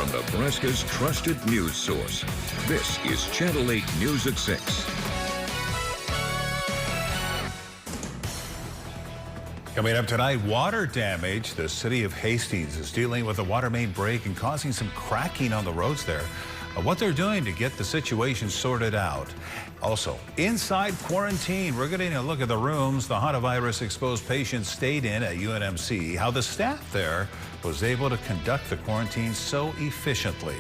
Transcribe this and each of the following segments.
on Nebraska's trusted news source. This is Channel 8 News at 6. Coming up tonight, water damage. The city of Hastings is dealing with a water main break and causing some cracking on the roads there. What they're doing to get the situation sorted out. Also, inside quarantine, we're getting a look at the rooms the hantavirus exposed patients stayed in at UNMC, how the staff there was able to conduct the quarantine so efficiently.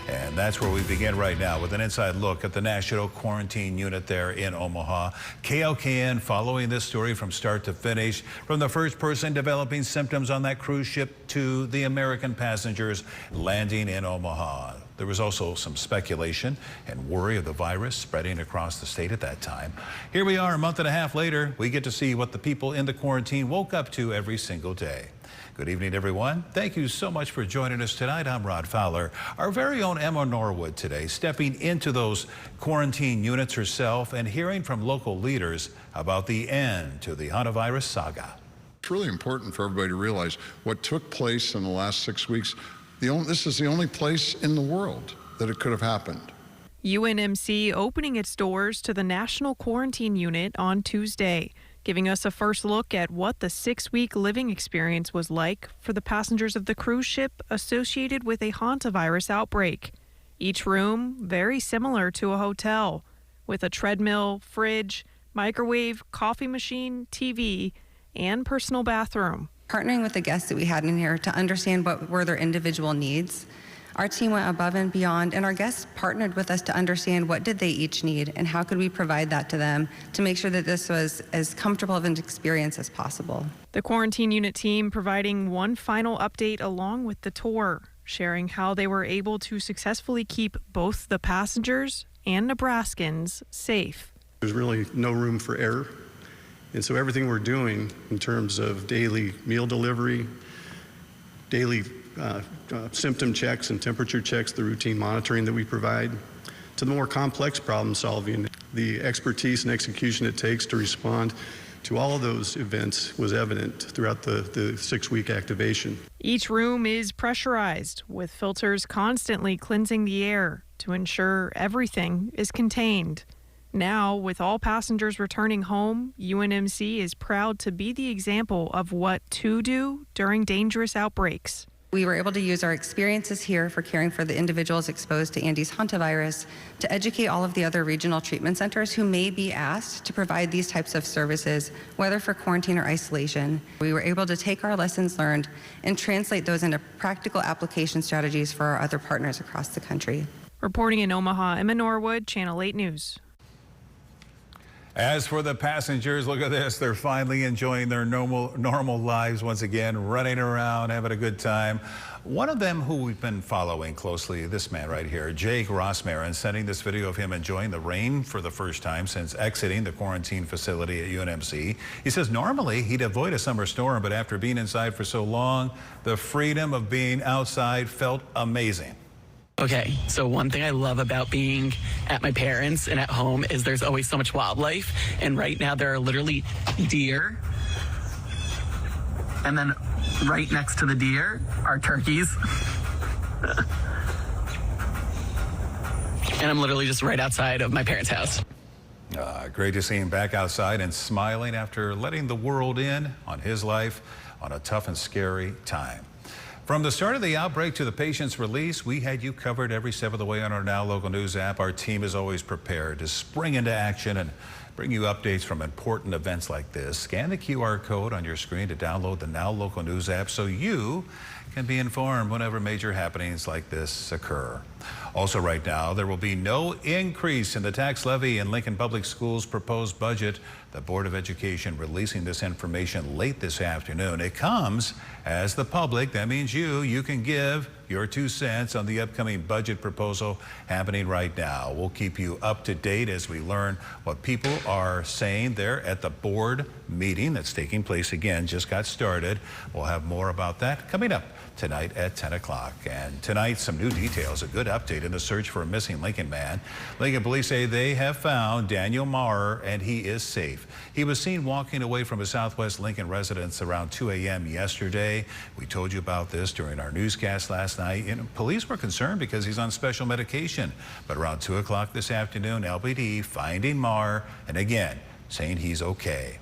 And that's where we begin right now with an inside look at the National Quarantine Unit there in Omaha. KLKN following this story from start to finish, from the first person developing symptoms on that cruise ship to the American passengers landing in Omaha. There was also some speculation and worry of the virus spreading across the state at that time. Here we are a month and a half later. We get to see what the people in the quarantine woke up to every single day. Good evening, everyone. Thank you so much for joining us tonight. I'm Rod Fowler. Our very own Emma Norwood today, stepping into those quarantine units herself and hearing from local leaders about the end to the hantavirus saga. It's really important for everybody to realize what took place in the last 6 weeks. This is the only place in the world that it could have happened. UNMC opening its doors to the National Quarantine Unit on Tuesday, giving us a first look at what the 6-week living experience was like for the passengers of the cruise ship associated with a hantavirus outbreak. Each room very similar to a hotel, with a treadmill, fridge, microwave, coffee machine, TV, and personal bathroom. Partnering with the guests that we had in here to understand what were their individual needs. Our team went above and beyond, and our guests partnered with us to understand what did they each need and how could we provide that to them to make sure that this was as comfortable of an experience as possible. The quarantine unit team providing one final update along with the tour, sharing how they were able to successfully keep both the passengers and Nebraskans safe. There's really no room for error. And so everything we're doing in terms of daily meal delivery, daily symptom checks and temperature checks, the routine monitoring that we provide, to the more complex problem solving, the expertise and execution it takes to respond to all of those events was evident throughout the 6-week activation. Each room is pressurized with filters constantly cleansing the air to ensure everything is contained. Now, with all passengers returning home, UNMC is proud to be the example of what to do during dangerous outbreaks. We were able to use our experiences here for caring for the individuals exposed to Andes hantavirus to educate all of the other regional treatment centers who may be asked to provide these types of services, whether for quarantine or isolation. We were able to take our lessons learned and translate those into practical application strategies for our other partners across the country. Reporting in Omaha, Emma Norwood, Channel 8 News. As for the passengers, look at this. They're finally enjoying their normal lives once again, running around, having a good time. One of them who we've been following closely, this man right here, Jake Rossmarin, sending this video of him enjoying the rain for the first time since exiting the quarantine facility at UNMC. He says normally he'd avoid a summer storm, but after being inside for so long, the freedom of being outside felt amazing. Okay, so one thing I love about being at my parents' and at home is there's always so much wildlife. And right now there are literally deer. And then right next to the deer are turkeys. And I'm literally just right outside of my parents' house. Great to see him back outside and smiling after letting the world in on his life on a tough and scary time. From the start of the outbreak to the patient's release, we had you covered every step of the way on our Now Local News app. Our team is always prepared to spring into action and bring you updates from important events like this. Scan the QR code on your screen to download the Now Local News app so you can be informed whenever major happenings like this occur. Also right now, there will be no increase in the tax levy in Lincoln Public Schools' proposed budget. The Board of Education releasing this information late this afternoon. It comes as the public, that means you can give your 2 cents on the upcoming budget proposal happening right now. We'll keep you up to date as we learn what people are saying there at the board meeting that's taking place again, just got started. We'll have more about that coming up tonight at 10 o'clock. And tonight, some new details, a good update in the search for a missing Lincoln man. Lincoln police say they have found Daniel Maurer, and he is safe. He was seen walking away from a Southwest Lincoln residence around 2 a.m. yesterday. We told you about this during our newscast last night. And police were concerned because he's on special medication. But around 2 o'clock this afternoon, LPD finding Maurer, and again, saying he's okay.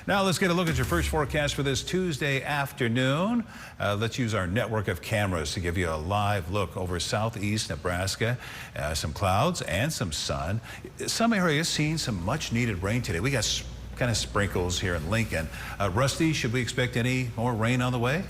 Now let's get a look at your first forecast for this Tuesday afternoon. Let's use our network of cameras to give you a live look over southeast Nebraska. Some clouds and some sun. Some areas seeing some much needed rain today. We got kind of sprinkles here in Lincoln. Rusty, should we expect any more rain on the way?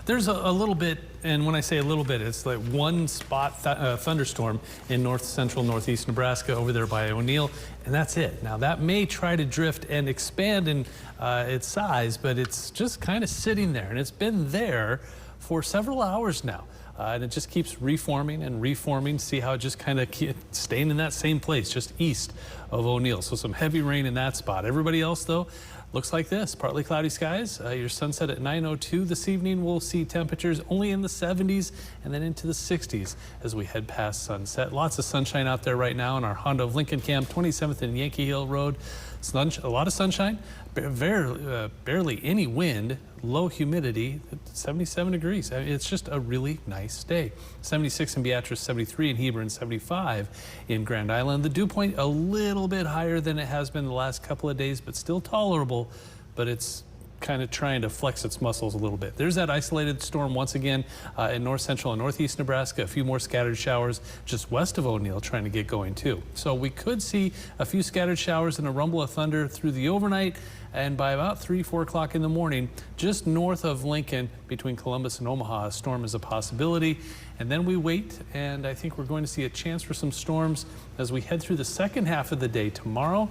There's a little bit, and when I say a little bit, it's like one spot thunderstorm in north central northeast Nebraska over there by O'Neill, and that's it. Now that may try to drift and expand in its size, but it's just kind of sitting there, and it's been there for several hours now. And it just keeps reforming and reforming. See how it just kind of keeps staying in that same place, just east of O'Neill. So some heavy rain in that spot. Everybody else, though, looks like this. Partly cloudy skies. Your sunset at 9:02 this evening. We'll see temperatures only in the 70s and then into the 60s as we head past sunset. Lots of sunshine out there right now in our Honda of Lincoln camp, 27th and Yankee Hill Road. A lot of sunshine, barely any wind, low humidity, 77 degrees. I mean, it's just a really nice day. 76 in Beatrice, 73 in Heber, and 75 in Grand Island. The dew point a little bit higher than it has been the last couple of days, but still tolerable, but it's kind of trying to flex its muscles a little bit. There's that isolated storm once again in north central and northeast Nebraska. A few more scattered showers just west of O'Neill trying to get going too. So we could see a few scattered showers and a rumble of thunder through the overnight, and by about 3-4 o'clock in the morning, just north of Lincoln between Columbus and Omaha, a storm is a possibility. And then we wait, and I think we're going to see a chance for some storms as we head through the second half of the day tomorrow.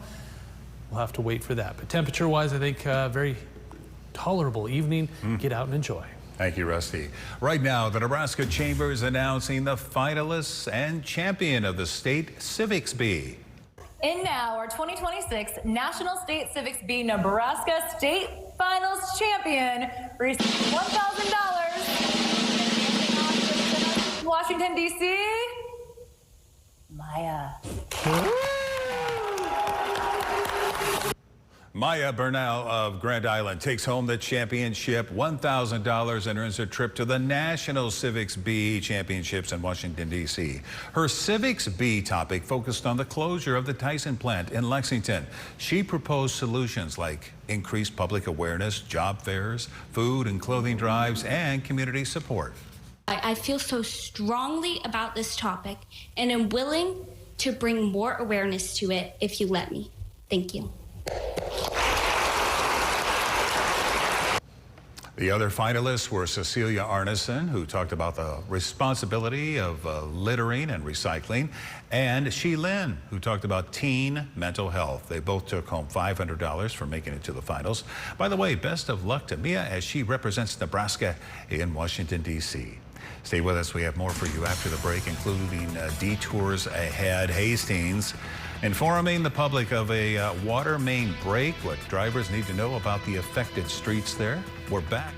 We'll have to wait for that. But temperature-wise, I think very tolerable evening. Get out and enjoy. Thank you, Rusty. Right now, the Nebraska Chamber is announcing the finalists and champion of the state civics bee. And now our 2026 National State Civics Bee Nebraska State Finals champion receives $1,000. Washington, D.C., Maya. Maya Bernal of Grand Island takes home the championship, $1,000, and earns a trip to the National Civics Bee Championships in Washington, D.C. Her Civics Bee topic focused on the closure of the Tyson plant in Lexington. She proposed solutions like increased public awareness, job fairs, food and clothing drives, and community support. I feel so strongly about this topic, and am willing to bring more awareness to it if you let me. Thank you. The other finalists were Cecilia Arneson, who talked about the responsibility of littering and recycling, and Shi Lin, who talked about teen mental health. They both took home $500 for making it to the finals. By the way, best of luck to Mia as she represents Nebraska in Washington, D.C. Stay with us. We have more for you after the break, including detours ahead. Hastings informing the public of a water main break, what drivers need to know about the affected streets there. We're back.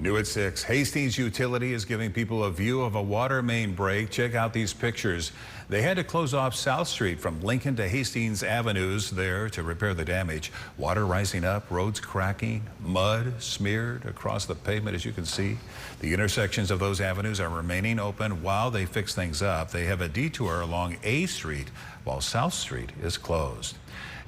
New at 6, Hastings Utility is giving people a view of a water main break. Check out these pictures. They had to close off South Street from Lincoln to Hastings Avenues there to repair the damage. Water rising up, roads cracking, mud smeared across the pavement, as you can see. The intersections of those avenues are remaining open while they fix things up. They have a detour along A Street while South Street is closed.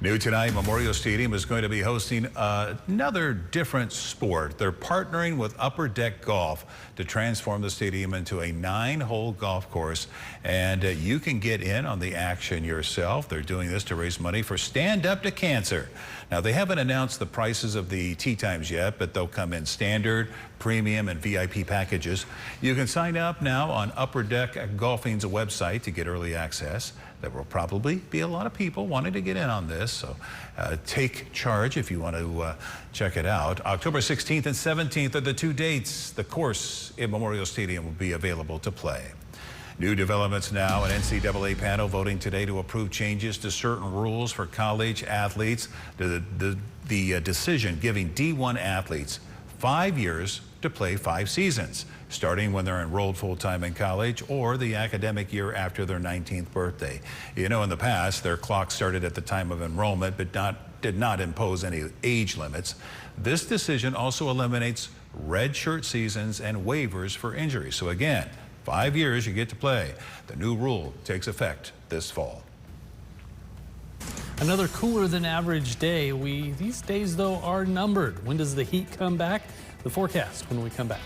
New tonight, Memorial Stadium is going to be hosting another different sport. They're partnering with Upper Deck Golf to transform the stadium into a 9-hole golf course, and you can get in on the action yourself. They're doing this to raise money for Stand Up to Cancer. Now, they haven't announced the prices of the tee times yet, but they'll come in standard, premium, and VIP packages. You can sign up now on Upper Deck Golfing's website to get early access. There will probably be a lot of people wanting to get in on this, so take charge if you want to check it out. October 16th and 17th are the 2 dates. The course in Memorial Stadium will be available to play. New developments now. An NCAA panel voting today to approve changes to certain rules for college athletes. The decision giving D1 athletes 5 years to play 5 seasons, starting when they're enrolled full-time in college or the academic year after their 19th birthday. You know, in the past, their clock started at the time of enrollment, but did not impose any age limits. This decision also eliminates redshirt seasons and waivers for injuries. So again, 5 years you get to play. The new rule takes effect this fall. Another cooler than average day. These days, though, are numbered. When does the heat come back? The forecast when we come back.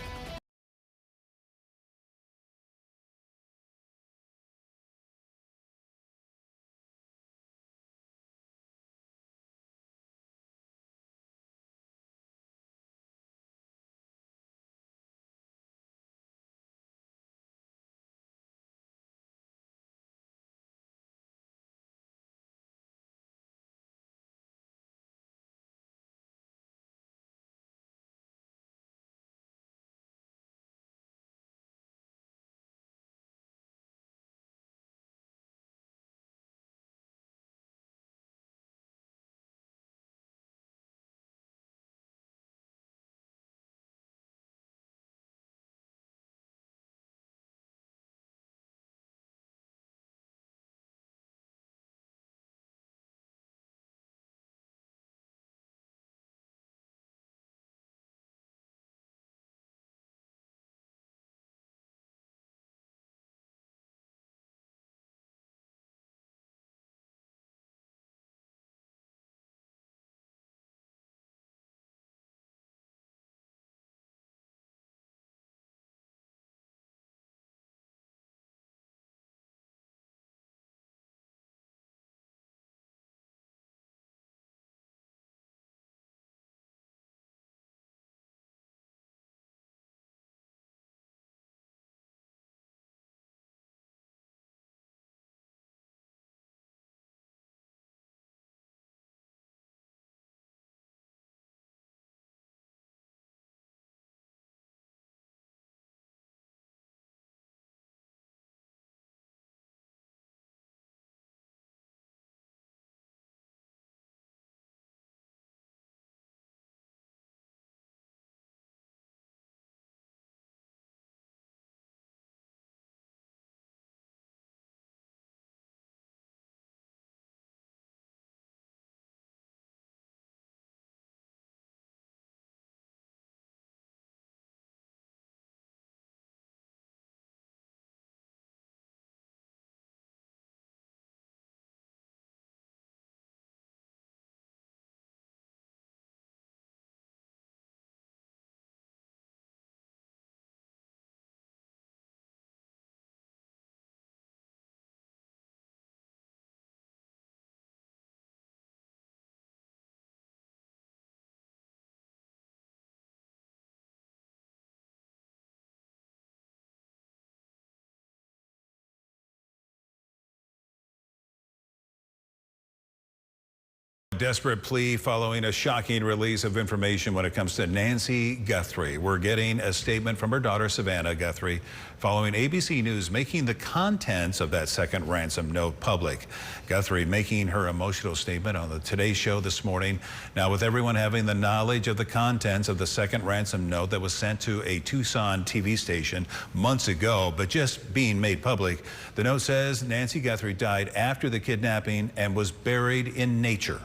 desperate plea following a shocking release of information when it comes to Nancy Guthrie. We're getting a statement from her daughter, Savannah Guthrie, following ABC News making the contents of that second ransom note public. Guthrie making her emotional statement on the Today Show this morning. Now, with everyone having the knowledge of the contents of the second ransom note that was sent to a Tucson TV station months ago, but just being made public, the note says Nancy Guthrie died after the kidnapping and was buried in nature.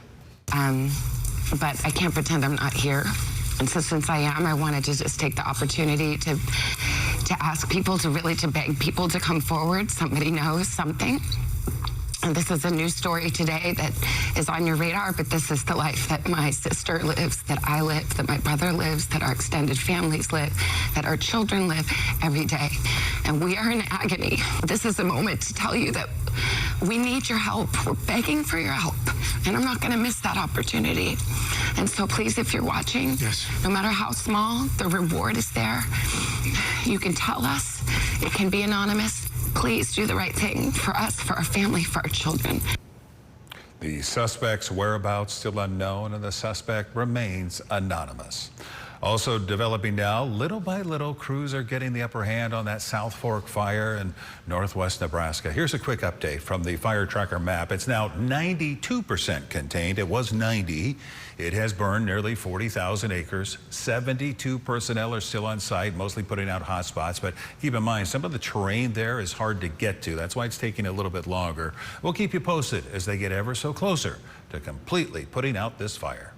But I can't pretend I'm not here. And so since I am, I wanted to just take the opportunity to ask people to beg people to come forward. Somebody knows something. And this is a news story today that is on your radar, but this is the life that my sister lives, that I live, that my brother lives, that our extended families live, that our children live every day. And we are in agony. This is a moment to tell you that we need your help. We're begging for your help. And I'm not going to miss that opportunity. And so please, if you're watching, no matter how small, the reward is there. You can tell us. It can be anonymous. Please do the right thing for us, for our family, for our children. The suspect's whereabouts still unknown, and the suspect remains anonymous. Also developing now, little by little, crews are getting the upper hand on that South Fork fire in northwest Nebraska. Here's a quick update from the fire tracker map. It's now 92% contained. It was 90. It has burned nearly 40,000 acres. 72 personnel are still on site, mostly putting out hot spots. But keep in mind, some of the terrain there is hard to get to. That's why it's taking a little bit longer. We'll keep you posted as they get ever so closer to completely putting out this fire.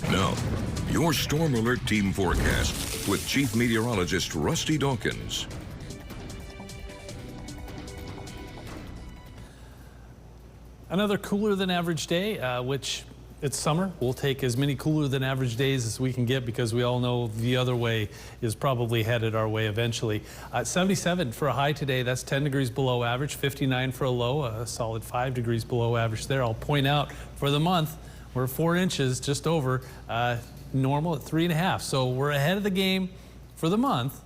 Now, your Storm Alert Team forecast with Chief Meteorologist Rusty Dawkins. Another cooler than average day, which it's summer. We'll take as many cooler than average days as we can get because we all know the other way is probably headed our way eventually. 77 for a high today. That's 10 degrees below average. 59 for a low, a solid 5 degrees below average there. I'll point out for the month, we're 4 inches just over normal at 3.5. So we're ahead of the game for the month.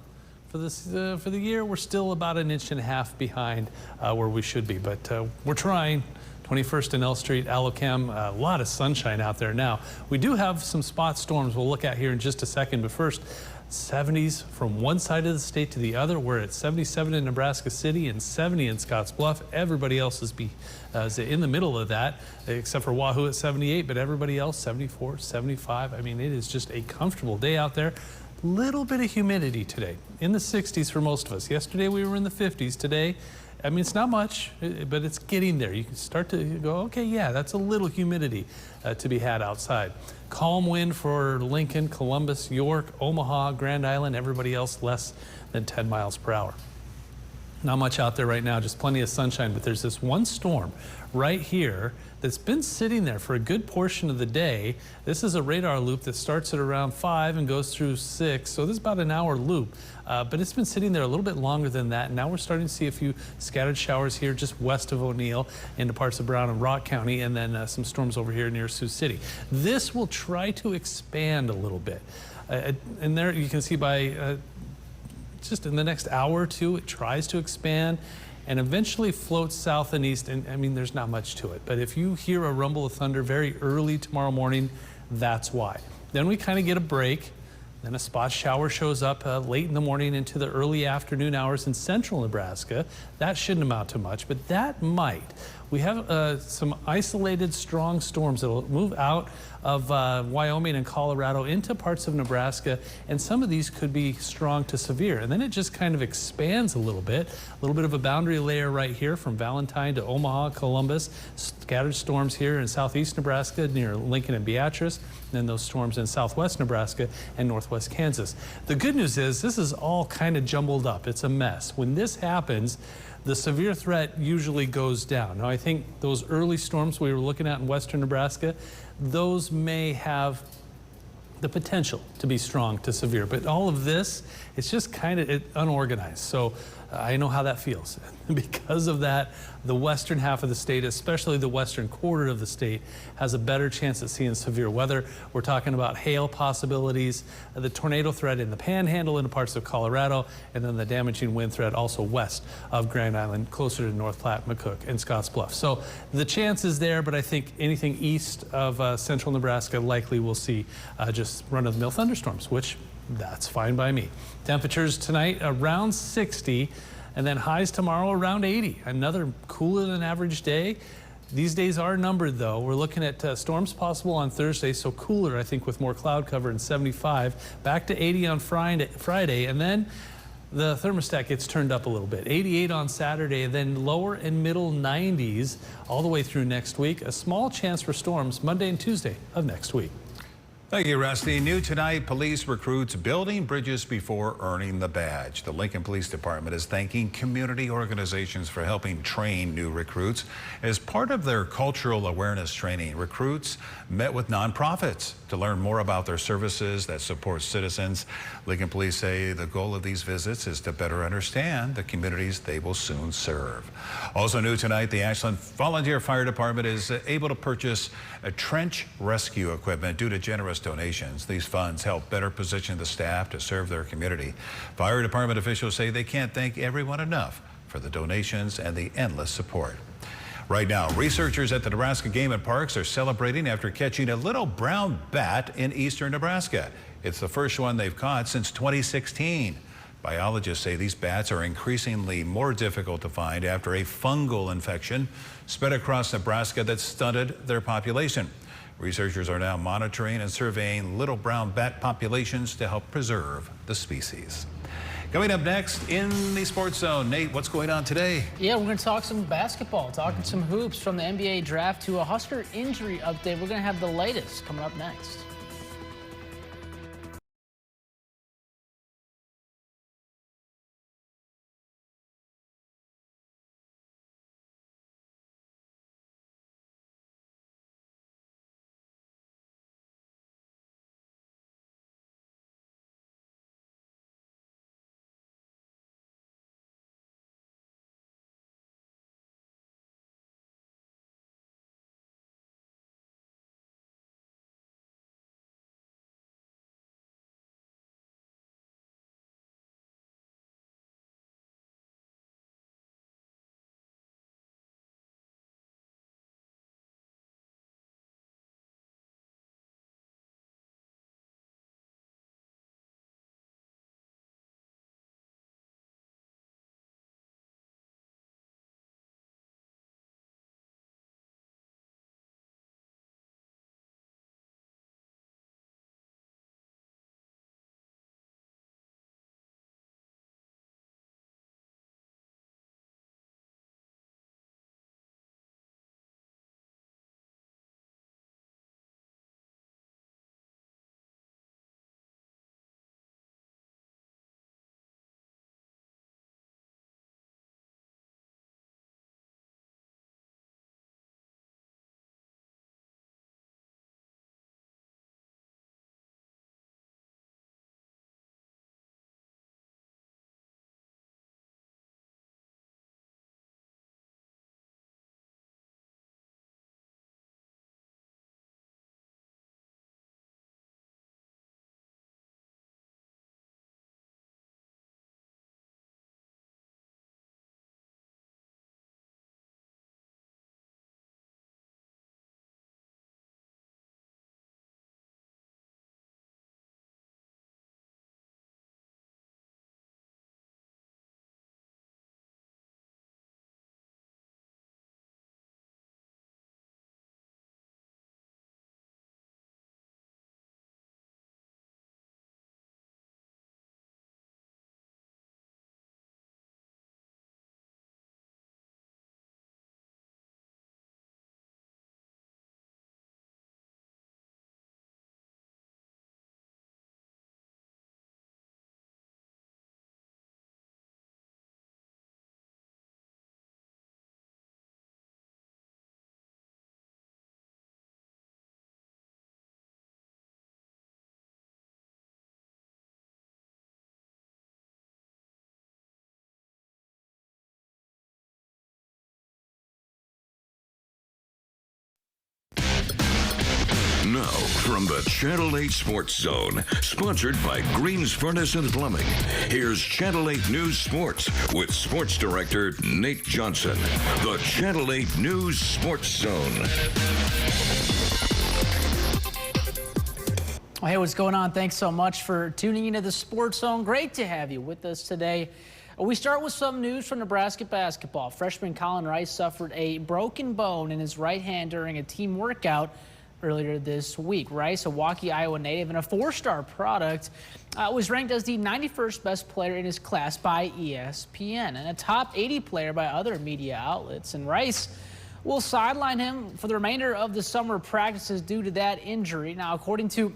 For the year, we're still about 1.5 inches behind where we should be, but we're trying. 21st and L Street, Alochem, a lot of sunshine out there now. We do have some spot storms we'll look at here in just a second, but first, 70s from one side of the state to the other. We're at 77 in Nebraska City and 70 in Scottsbluff. Everybody else is in the middle of that, except for Wahoo at 78, but everybody else 74, 75. I mean, it is just a comfortable day out there. Little bit of humidity today, in the 60s for most of us. Yesterday we were in the 50s. Today, I mean, it's not much, but it's getting there. You can start to go, okay, yeah, that's a little humidity to be had outside. Calm wind for Lincoln, Columbus, York, Omaha, Grand Island, everybody else less than 10 miles per hour. Not much out there right now, just plenty of sunshine, but there's this one storm right here that's been sitting there for a good portion of the day. This is a radar loop that starts at around 5 and goes through 6, so this is about an hour loop. But it's been sitting there a little bit longer than that. And now we're starting to see a few scattered showers here just west of O'Neill into parts of Brown and Rock County, and then some storms over here near Sioux City. This will try to expand a little bit. And there you can see by just in the next hour or two, it tries to expand and eventually floats south and east. And I mean, there's not much to it. But if you hear a rumble of thunder very early tomorrow morning, that's why. Then we kind of get a break. Then a spot shower shows up late in the morning into the early afternoon hours in central Nebraska. That shouldn't amount to much, but that might. We have some isolated strong storms that will move out of Wyoming and Colorado into parts of Nebraska, and some of these could be strong to severe. And then it just kind of expands a little bit of a boundary layer right here from Valentine to Omaha, Columbus, scattered storms here in southeast Nebraska near Lincoln and Beatrice, and then those storms in southwest Nebraska and northwest Kansas. The good news is this is all kind of jumbled up. It's a mess. When this happens, the severe threat usually goes down. Now, I think those early storms we were looking at in western Nebraska, those may have the potential to be strong to severe. But all of this, it's just kind of unorganized. So I know how that feels. Because of that, the western half of the state, especially the western quarter of the state, has a better chance at seeing severe weather. We're talking about hail possibilities, the tornado threat in the Panhandle into parts of Colorado, and then the damaging wind threat also west of Grand Island, closer to North Platte, McCook, and Scottsbluff. So the chance is there, but I think anything east of central Nebraska likely will see just run-of-the-mill thunderstorms, which that's fine by me. Temperatures tonight around 60, and then highs tomorrow around 80. Another cooler than average day. These days are numbered, though. We're looking at storms possible on Thursday, so cooler, I think, with more cloud cover, and 75. Back to 80 on Friday, and then the thermostat gets turned up a little bit. 88 on Saturday, and then lower and middle 90s all the way through next week. A small chance for storms Monday and Tuesday of next week. Thank you, Rusty. New tonight, police recruits building bridges before earning the badge. The Lincoln Police Department is thanking community organizations for helping train new recruits. As part of their cultural awareness training, recruits met with nonprofits to learn more about their services that support citizens. Lincoln Police say the goal of these visits is to better understand the communities they will soon serve. Also new tonight, the Ashland Volunteer Fire Department is able to purchase a trench rescue equipment due to generous donations. These funds help better position the staff to serve their community. Fire department officials say they can't thank everyone enough for the donations and the endless support. Right now, researchers at the Nebraska Game and Parks are celebrating after catching a little brown bat in eastern Nebraska. It's the first one they've caught since 2016. Biologists say these bats are increasingly more difficult to find after a fungal infection spread across Nebraska that stunted their population. Researchers are now monitoring and surveying little brown bat populations to help preserve the species. Coming up next in the Sports Zone, Nate, what's going on today? Yeah, we're going to talk some basketball, talking some hoops from the NBA draft to a Husker injury update. We're going to have the latest coming up next. Now, from the Channel 8 Sports Zone, sponsored by Greens Furnace and Plumbing, here's Channel 8 News Sports with Sports Director Nate Johnson. The Channel 8 News Sports Zone. Hey, what's going on? Thanks so much for tuning into the Sports Zone. Great to have you with us today. We start with some news from Nebraska basketball. Freshman Colin Rice suffered a broken bone in his right hand during a team workout earlier this week. Rice, a Waukee, Iowa native and a four-star product, was ranked as the 91st best player in his class by ESPN and a top 80 player by other media outlets. And Rice will sideline him for the remainder of the summer practices due to that injury. Now, according to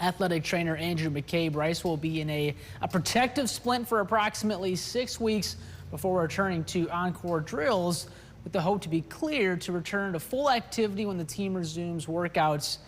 athletic trainer Andrew McCabe, Rice will be in a protective splint for approximately 6 weeks before returning to encore drills, with the hope to be cleared to return to full activity when the team resumes workouts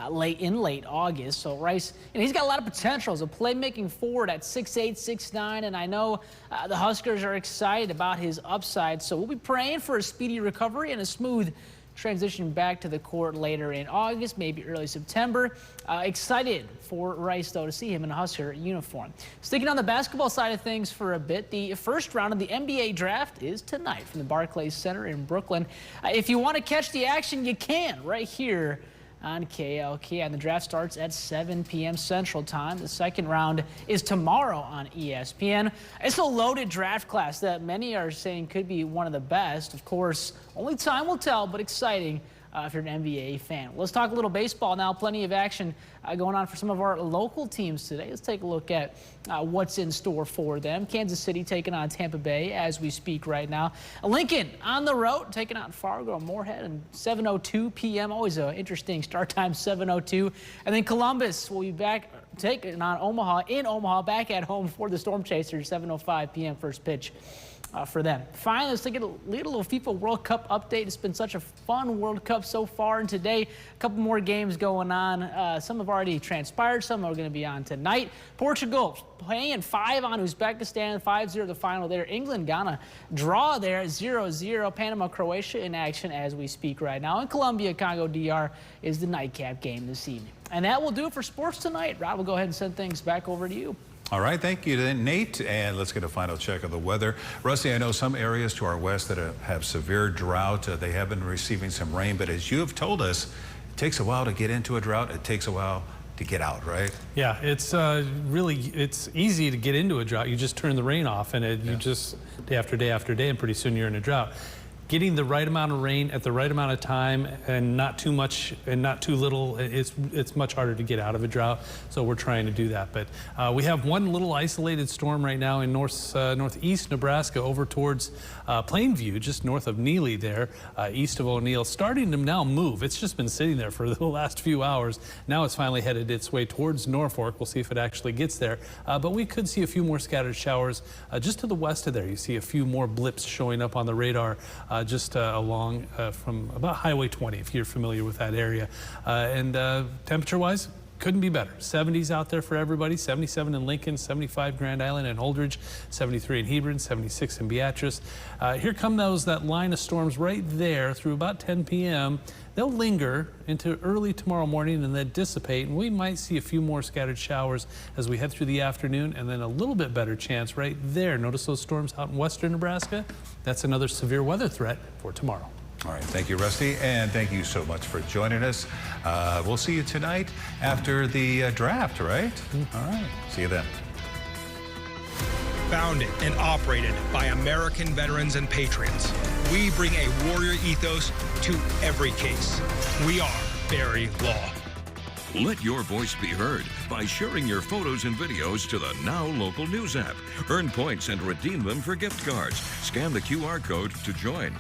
late August. So Rice, he's got a lot of potential as a playmaking forward at 6'8", 6'9", and I know the Huskers are excited about his upside. So we'll be praying for a speedy recovery and a smooth transition back to the court later in August, maybe early September. Excited for Rice, though, to see him in a Husker uniform. Sticking on the basketball side of things for a bit, the first round of the NBA draft is tonight from the Barclays Center in Brooklyn. If you want to catch the action, you can right here on KLK, and the draft starts at 7 p.m. Central Time. The second round is tomorrow on ESPN. It's a loaded draft class that many are saying could be one of the best. Of course, only time will tell, but exciting if you're an NBA fan. Let's talk a little baseball now. Plenty of action going on for some of our local teams today. Let's take a look at what's in store for them. Kansas City taking on Tampa Bay as we speak right now. Lincoln on the road taking on Fargo Moorhead and 7:02 p.m. Always an interesting start time, 7:02. And then Columbus will be back taking on Omaha, back at home for the Storm Chasers, 7:05 p.m. first pitch for them. Finally, let's take a little FIFA World Cup update. It's been such a fun World Cup so far, and today a couple more games going on. Some have already transpired, some are going to be on tonight. Portugal playing 5 on Uzbekistan, 5-0 the final there. England, Ghana draw there, 0-0. Panama, Croatia in action as we speak right now. And Colombia, Congo DR is the nightcap game this evening. And that will do it for sports tonight. Rob, we'll go ahead and send things back over to you. All right, thank you, Nate. And let's get a final check of the weather. Rusty, I know some areas to our west that have severe drought. They have been receiving some rain, but as you have told us, it takes a while to get into a drought. It takes a while to get out, right? Yeah, it's it's easy to get into a drought. You just turn the rain off, and you just day after day after day, and pretty soon you're in a drought. Getting the right amount of rain at the right amount of time and not too much and not too little, it's much harder to get out of a drought, so we're trying to do that. But we have one little isolated storm right now in northeast Nebraska over towards Plainview, just north of Neely there, east of O'Neill, starting to now move. It's just been sitting there for the last few hours. Now it's finally headed its way towards Norfolk. We'll see if it actually gets there. But we could see a few more scattered showers just to the west of there. You see a few more blips showing up on the radar just along from about Highway 20, if you're familiar with that area. And temperature-wise, couldn't be better. 70s out there for everybody. 77 in Lincoln, 75 Grand Island and Holdridge, 73 in Hebron, 76 in Beatrice. Here come that line of storms right there through about 10 p.m. They'll linger into early tomorrow morning and then dissipate, and we might see a few more scattered showers as we head through the afternoon, and then a little bit better chance right there. Notice those storms out in western Nebraska? That's another severe weather threat for tomorrow. All right, thank you, Rusty, and thank you so much for joining us. We'll see you tonight after the draft, right? All right, see you then. Founded and operated by American veterans and patriots, we bring a warrior ethos to every case. We are Barry Law. Let your voice be heard by sharing your photos and videos to the Now Local News app. Earn points and redeem them for gift cards. Scan the QR code to join.